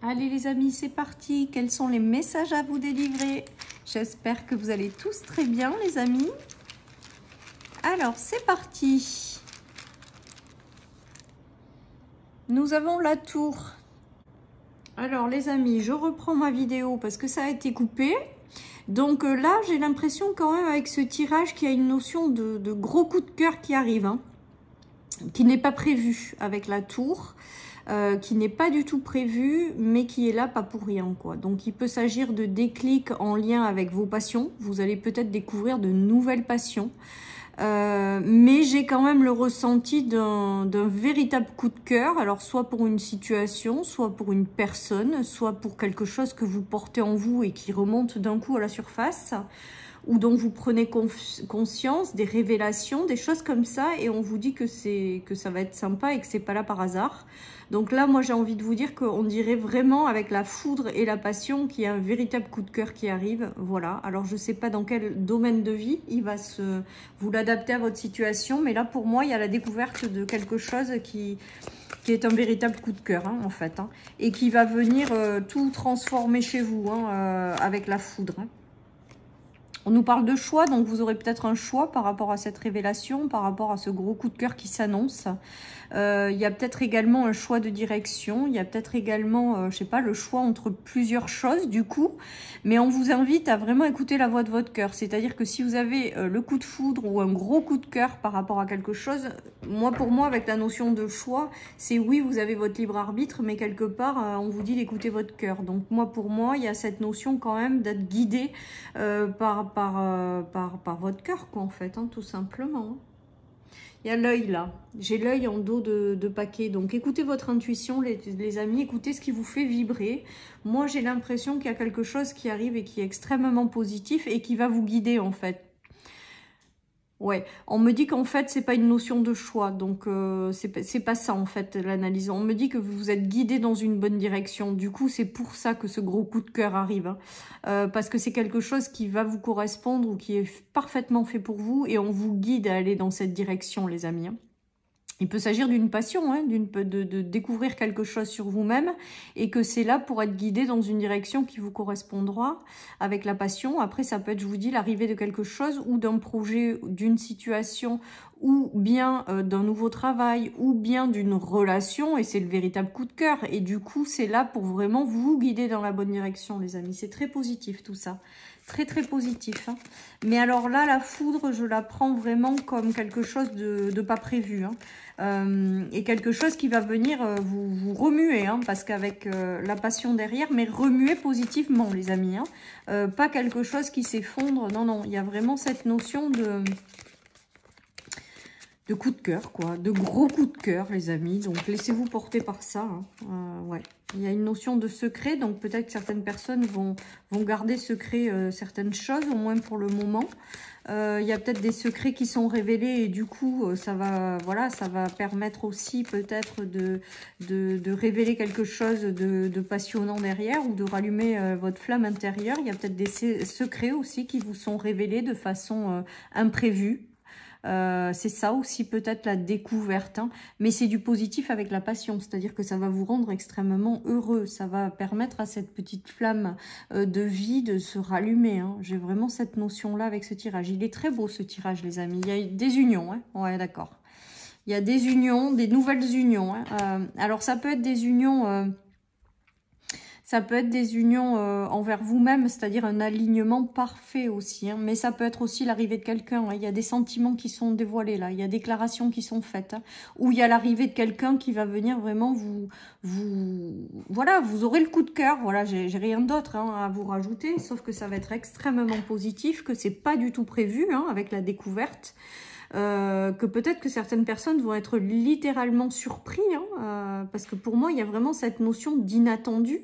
Allez les amis, c'est parti. Quels sont les messages à vous délivrer? J'espère que vous allez tous très bien les amis. Alors c'est parti. Nous avons la tour. Alors les amis, je reprends ma vidéo parce que ça a été coupé. Donc là, j'ai l'impression quand même avec ce tirage qu'il y a une notion de gros coup de cœur qui arrive. Qui n'est pas prévu avec la tour. Qui n'est pas du tout prévu, mais qui est là pas pour rien, quoi. Donc il peut s'agir de déclics en lien avec vos passions. Vous allez peut-être découvrir de nouvelles passions. Mais j'ai quand même le ressenti d'un véritable coup de cœur. Alors soit pour une situation, soit pour une personne, soit pour quelque chose que vous portez en vous et qui remonte d'un coup à la surface, ou dont vous prenez conscience, des révélations, des choses comme ça, et on vous dit que ça va être sympa et que c'est pas là par hasard. Donc là, moi, j'ai envie de vous dire qu'on dirait vraiment, avec la foudre et la passion, qu'il y a un véritable coup de cœur qui arrive. Voilà. Alors, je sais pas dans quel domaine de vie vous l'adapter à votre situation, mais là, pour moi, il y a la découverte de quelque chose qui est un véritable coup de cœur, en fait, et qui va venir tout transformer chez vous, avec la foudre. On nous parle de choix, donc vous aurez peut-être un choix par rapport à cette révélation, par rapport à ce gros coup de cœur qui s'annonce. Il y a peut-être également un choix de direction, il y a peut-être également, je sais pas, le choix entre plusieurs choses du coup. Mais on vous invite à vraiment écouter la voix de votre cœur. C'est-à-dire que si vous avez le coup de foudre ou un gros coup de cœur par rapport à quelque chose, pour moi, avec la notion de choix, c'est oui, vous avez votre libre arbitre, mais quelque part, on vous dit d'écouter votre cœur. Donc pour moi, il y a cette notion quand même d'être guidé par votre cœur, quoi, en fait, tout simplement. Il y a l'œil là, j'ai l'œil en dos de paquet, donc écoutez votre intuition les amis, écoutez ce qui vous fait vibrer. Moi j'ai l'impression qu'il y a quelque chose qui arrive et qui est extrêmement positif et qui va vous guider en fait. Ouais, on me dit qu'en fait, c'est pas une notion de choix, donc c'est pas ça en fait l'analyse. On me dit que vous êtes guidé dans une bonne direction. Du coup, c'est pour ça que ce gros coup de cœur arrive, parce que c'est quelque chose qui va vous correspondre ou qui est parfaitement fait pour vous et on vous guide à aller dans cette direction, les amis. Il peut s'agir d'une passion, de découvrir quelque chose sur vous-même et que c'est là pour être guidé dans une direction qui vous correspondra avec la passion. Après, ça peut être, je vous dis, l'arrivée de quelque chose ou d'un projet, d'une situation ou bien d'un nouveau travail ou bien d'une relation et c'est le véritable coup de cœur. Et du coup, c'est là pour vraiment vous guider dans la bonne direction, les amis. C'est très positif tout ça. Très très positif. Mais alors là, la foudre, je la prends vraiment comme quelque chose de pas prévu. Et quelque chose qui va venir vous remuer, parce qu'avec la passion derrière, mais remuer positivement, les amis. Pas quelque chose qui s'effondre. Non, non, il y a vraiment cette notion de coup de cœur, quoi. De gros coup de cœur, les amis. Donc, laissez-vous porter par ça. Ouais. Il y a une notion de secret. Donc, peut-être que certaines personnes vont garder secret certaines choses, au moins pour le moment. Il y a peut-être des secrets qui sont révélés et du coup, ça va permettre aussi peut-être de révéler quelque chose de passionnant derrière ou de rallumer votre flamme intérieure. Il y a peut-être des secrets aussi qui vous sont révélés de façon imprévue. C'est ça aussi peut-être la découverte, mais c'est du positif avec la passion, c'est-à-dire que ça va vous rendre extrêmement heureux, ça va permettre à cette petite flamme de vie de se rallumer. J'ai vraiment cette notion-là avec ce tirage. Il est très beau ce tirage, les amis. Il y a des unions, ouais, d'accord. Il y a des unions, des nouvelles unions. Alors ça peut être des unions... Ça peut être des unions envers vous-même, c'est-à-dire un alignement parfait aussi. Mais ça peut être aussi l'arrivée de quelqu'un. Il y a des sentiments qui sont dévoilés là. Il y a des déclarations qui sont faites. Ou il y a l'arrivée de quelqu'un qui va venir vraiment voilà, vous aurez le coup de cœur. Voilà, j'ai rien d'autre à vous rajouter. Sauf que ça va être extrêmement positif, que c'est pas du tout prévu avec la découverte. Que peut-être que certaines personnes vont être littéralement surpris, parce que pour moi, il y a vraiment cette notion d'inattendu.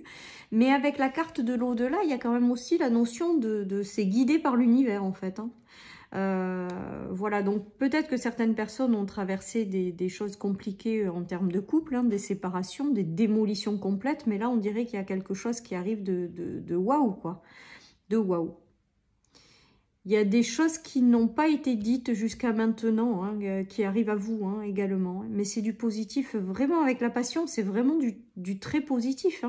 Mais avec la carte de l'au-delà, il y a quand même aussi la notion de c'est guidé par l'univers, en fait. Voilà, donc peut-être que certaines personnes ont traversé des choses compliquées en termes de couple, des séparations, des démolitions complètes, mais là, on dirait qu'il y a quelque chose qui arrive de waouh, quoi. De waouh. Il y a des choses qui n'ont pas été dites jusqu'à maintenant, qui arrivent à vous également. Mais c'est du positif, vraiment avec la passion, c'est vraiment du très positif.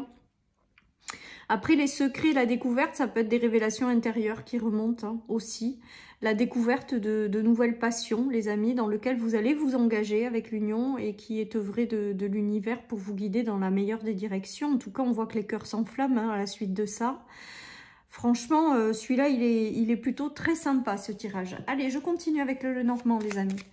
Après, les secrets, la découverte, ça peut être des révélations intérieures qui remontent hein, aussi. La découverte de nouvelles passions, les amis, dans lesquelles vous allez vous engager avec l'union et qui est œuvré de l'univers pour vous guider dans la meilleure des directions. En tout cas, on voit que les cœurs s'enflamment hein, à la suite de ça. Franchement, celui-là, il est plutôt très sympa, ce tirage. Allez, je continue avec le Lenormand, les amis.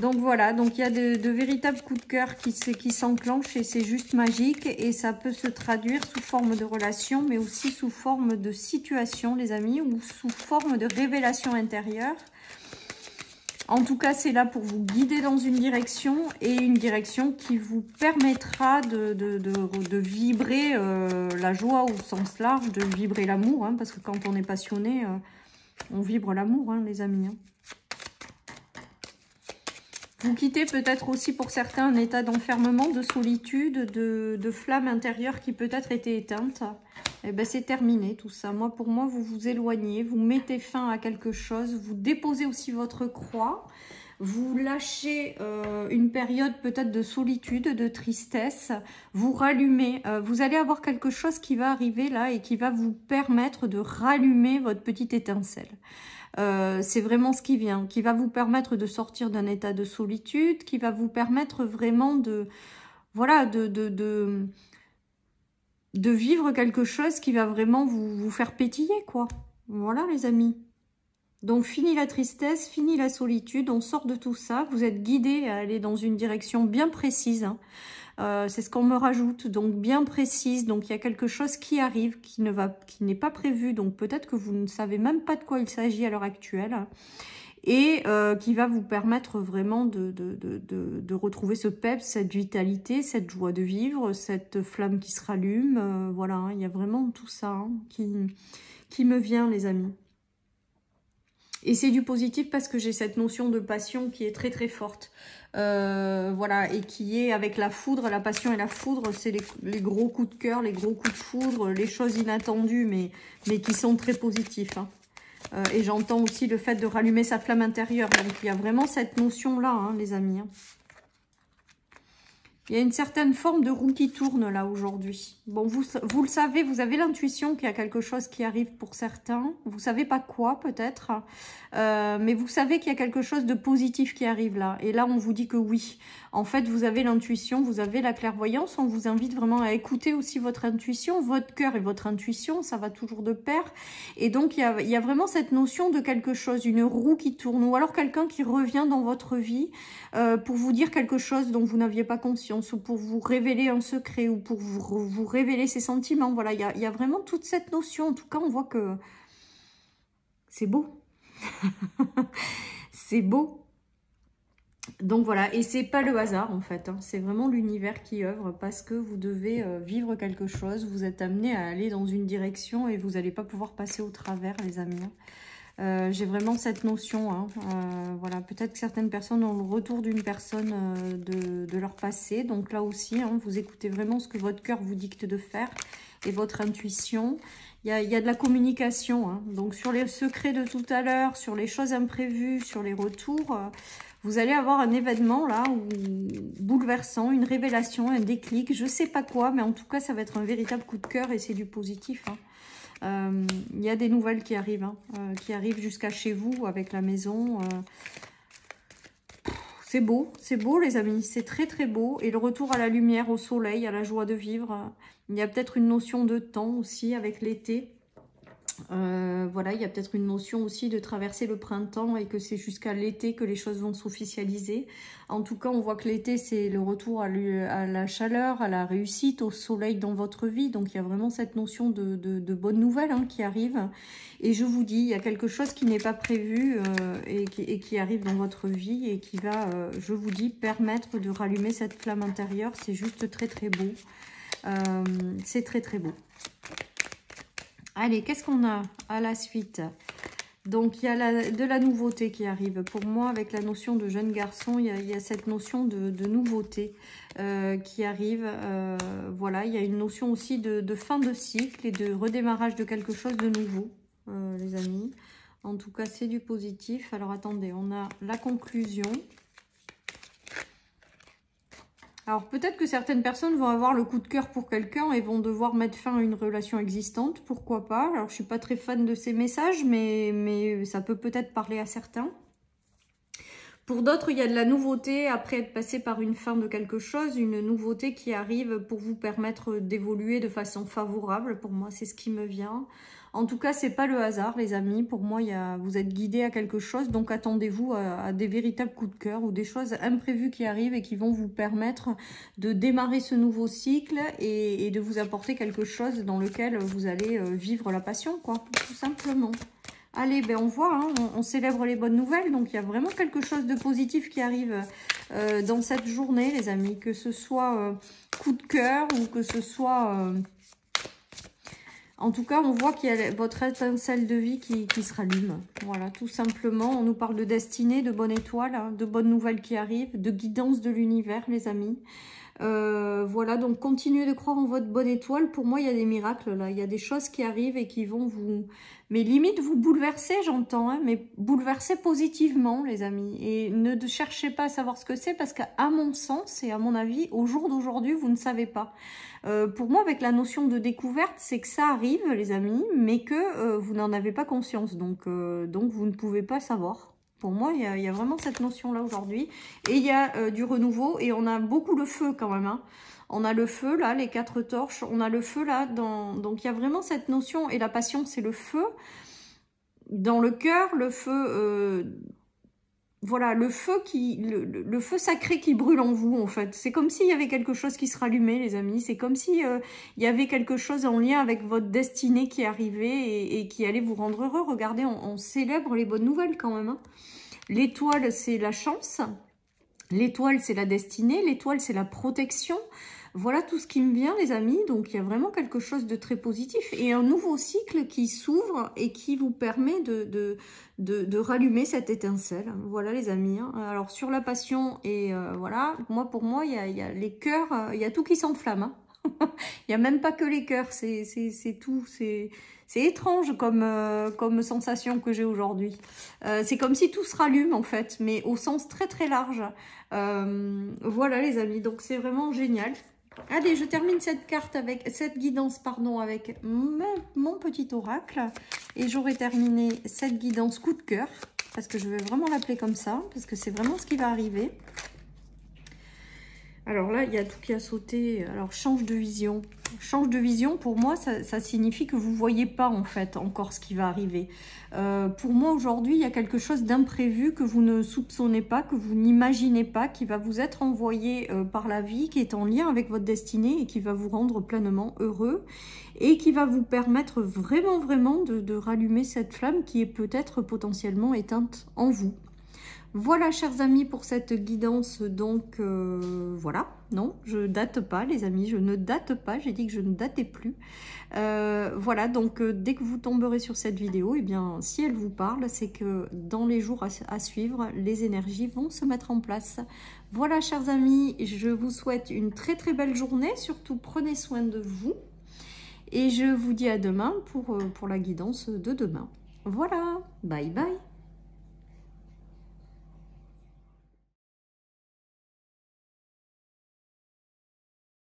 Donc voilà, donc il y a de véritables coups de cœur qui s'enclenchent et c'est juste magique. Et ça peut se traduire sous forme de relation, mais aussi sous forme de situation, les amis, ou sous forme de révélation intérieure. En tout cas, c'est là pour vous guider dans une direction et une direction qui vous permettra de vibrer la joie au sens large, de vibrer l'amour, hein, parce que quand on est passionné, on vibre l'amour, hein, les amis. Hein. Vous quittez peut-être aussi pour certains un état d'enfermement, de solitude, de flamme intérieure qui peut-être était éteinte. Et ben c'est terminé tout ça. Pour moi, vous vous éloignez, vous mettez fin à quelque chose, vous déposez aussi votre croix, vous lâchez une période peut-être de solitude, de tristesse, vous rallumez. Vous allez avoir quelque chose qui va arriver là et qui va vous permettre de rallumer votre petite étincelle. C'est vraiment ce qui vient, qui va vous permettre de sortir d'un état de solitude, qui va vous permettre vraiment de vivre quelque chose qui va vraiment vous faire pétiller, quoi. Voilà, les amis. Donc, fini la tristesse, fini la solitude, on sort de tout ça. Vous êtes guidés à aller dans une direction bien précise, hein. C'est ce qu'on me rajoute, donc bien précise. Donc il y a quelque chose qui arrive, qui n'est pas prévu. Donc peut-être que vous ne savez même pas de quoi il s'agit à l'heure actuelle. Et qui va vous permettre vraiment de retrouver ce peps, cette vitalité, cette joie de vivre, cette flamme qui se rallume. Voilà, hein, il y a vraiment tout ça hein, qui me vient, les amis. Et c'est du positif parce que j'ai cette notion de passion qui est très très forte. Voilà, et qui est avec la foudre, la passion et la foudre, c'est les gros coups de cœur, les gros coups de foudre, les choses inattendues, mais qui sont très positifs. Hein. Et j'entends aussi le fait de rallumer sa flamme intérieure. Donc il y a vraiment cette notion-là, hein, les amis. Hein. Il y a une certaine forme de roue qui tourne là aujourd'hui. Bon, vous le savez, vous avez l'intuition qu'il y a quelque chose qui arrive pour certains. Vous savez pas quoi peut-être, mais vous savez qu'il y a quelque chose de positif qui arrive là. Et là, on vous dit que oui. En fait, vous avez l'intuition, vous avez la clairvoyance. On vous invite vraiment à écouter aussi votre intuition, votre cœur et votre intuition. Ça va toujours de pair. Et donc, il y a vraiment cette notion de quelque chose, une roue qui tourne. Ou alors quelqu'un qui revient dans votre vie pour vous dire quelque chose dont vous n'aviez pas conscience. Ou pour vous révéler un secret. Ou pour vous révéler ses sentiments. Voilà, il y a vraiment toute cette notion. En tout cas, on voit que c'est beau. C'est beau. Donc voilà, et c'est pas le hasard en fait, hein. C'est vraiment l'univers qui œuvre parce que vous devez vivre quelque chose, vous êtes amené à aller dans une direction et vous n'allez pas pouvoir passer au travers, les amis. J'ai vraiment cette notion, hein. Voilà, peut-être que certaines personnes ont le retour d'une personne de leur passé, donc là aussi, hein, vous écoutez vraiment ce que votre cœur vous dicte de faire et votre intuition. Il y a de la communication, hein. Donc sur les secrets de tout à l'heure, sur les choses imprévues, sur les retours... vous allez avoir un événement là, bouleversant, une révélation, un déclic, je sais pas quoi, mais en tout cas ça va être un véritable coup de cœur et c'est du positif. Hein. Il y a des nouvelles qui arrivent, hein, qui arrivent jusqu'à chez vous avec la maison. C'est beau les amis, c'est très très beau. Et le retour à la lumière, au soleil, à la joie de vivre. Il y a peut-être une notion de temps aussi avec l'été. Voilà, il y a peut-être une notion aussi de traverser le printemps et que c'est jusqu'à l'été que les choses vont s'officialiser. En tout cas, on voit que l'été, c'est le retour à la chaleur, à la réussite, au soleil dans votre vie. Donc, il y a vraiment cette notion de bonnes nouvelles hein, qui arrive. Et je vous dis, il y a quelque chose qui n'est pas prévu et qui arrive dans votre vie et qui va, je vous dis, permettre de rallumer cette flamme intérieure. C'est juste très, très beau. C'est très, très beau. Allez, qu'est-ce qu'on a à la suite? Donc, il y a de la nouveauté qui arrive. Pour moi, avec la notion de jeune garçon, il y a cette notion de nouveauté qui arrive. Voilà, il y a une notion aussi de fin de cycle et de redémarrage de quelque chose de nouveau, les amis. En tout cas, c'est du positif. Alors, attendez, on a la conclusion. Alors peut-être que certaines personnes vont avoir le coup de cœur pour quelqu'un et vont devoir mettre fin à une relation existante, pourquoi pas. Alors je suis pas très fan de ces messages, mais ça peut peut-être parler à certains. Pour d'autres, il y a de la nouveauté après être passé par une fin de quelque chose, une nouveauté qui arrive pour vous permettre d'évoluer de façon favorable. Pour moi, c'est ce qui me vient. En tout cas, c'est pas le hasard, les amis. Pour moi, vous êtes guidés à quelque chose, donc attendez-vous à des véritables coups de cœur ou des choses imprévues qui arrivent et qui vont vous permettre de démarrer ce nouveau cycle et de vous apporter quelque chose dans lequel vous allez vivre la passion, quoi, tout simplement. Allez, ben on voit, hein, on célèbre les bonnes nouvelles, donc il y a vraiment quelque chose de positif qui arrive dans cette journée, les amis, que ce soit coup de cœur ou que ce soit... En tout cas, on voit qu'il y a votre étincelle de vie qui se rallume. Voilà, tout simplement, on nous parle de destinée, de bonne étoile, hein, de bonnes nouvelles qui arrivent, de guidance de l'univers, les amis. Voilà, donc continuez de croire en votre bonne étoile. Pour moi, il y a des miracles là. Il y a des choses qui arrivent et qui vont vous... Mais limite, vous bouleverser, j'entends. Hein, mais bouleverser positivement, les amis. Et ne cherchez pas à savoir ce que c'est parce qu'à mon sens et à mon avis, au jour d'aujourd'hui, vous ne savez pas. Pour moi, avec la notion de découverte, c'est que ça arrive, les amis, mais que vous n'en avez pas conscience. Donc vous ne pouvez pas savoir. Pour moi, il y a vraiment cette notion-là aujourd'hui. Et il y a du renouveau et on a beaucoup le feu quand même. Hein. On a le feu là, les 4 torches. On a le feu là. Donc il y a vraiment cette notion. Et la passion, c'est le feu. Dans le cœur, le feu... Voilà, le feu sacré qui brûle en vous, en fait. C'est comme s'il y avait quelque chose qui se rallumait, les amis. C'est comme si il y avait quelque chose en lien avec votre destinée qui arrivait et qui allait vous rendre heureux. Regardez, on célèbre les bonnes nouvelles quand même. Hein. L'étoile, c'est la chance. L'étoile, c'est la destinée. L'étoile, c'est la protection. Voilà tout ce qui me vient, les amis. Donc, il y a vraiment quelque chose de très positif. Et un nouveau cycle qui s'ouvre et qui vous permet de rallumer cette étincelle. Voilà, les amis. Hein. Alors, sur la passion, et voilà, pour moi, il y a les cœurs, il y a tout qui s'enflamme. Hein. Il n'y a même pas que les cœurs, c'est tout. C'est étrange comme sensation que j'ai aujourd'hui. C'est comme si tout se rallume, en fait, mais au sens très, très large. Voilà, les amis. Donc, c'est vraiment génial. Allez, je termine cette carte avec cette guidance, pardon, avec mon petit oracle. Et j'aurai terminé cette guidance coup de cœur, parce que je vais vraiment l'appeler comme ça, parce que c'est vraiment ce qui va arriver. Alors là, il y a tout qui a sauté. Alors, change de vision. Change de vision, pour moi, ça signifie que vous ne voyez pas, en fait, encore ce qui va arriver. Pour moi, aujourd'hui, il y a quelque chose d'imprévu que vous ne soupçonnez pas, que vous n'imaginez pas, qui va vous être envoyé par la vie, qui est en lien avec votre destinée et qui va vous rendre pleinement heureux et qui va vous permettre vraiment, vraiment de rallumer cette flamme qui est peut-être potentiellement éteinte en vous. Voilà, chers amis, pour cette guidance. Donc, voilà. Non, je date pas, les amis. Je ne date pas. J'ai dit que je ne datais plus. Voilà, donc, dès que vous tomberez sur cette vidéo, eh bien, si elle vous parle, c'est que dans les jours à suivre, les énergies vont se mettre en place. Voilà, chers amis, je vous souhaite une très, très belle journée. Surtout, prenez soin de vous. Et je vous dis à demain pour la guidance de demain. Voilà, bye bye.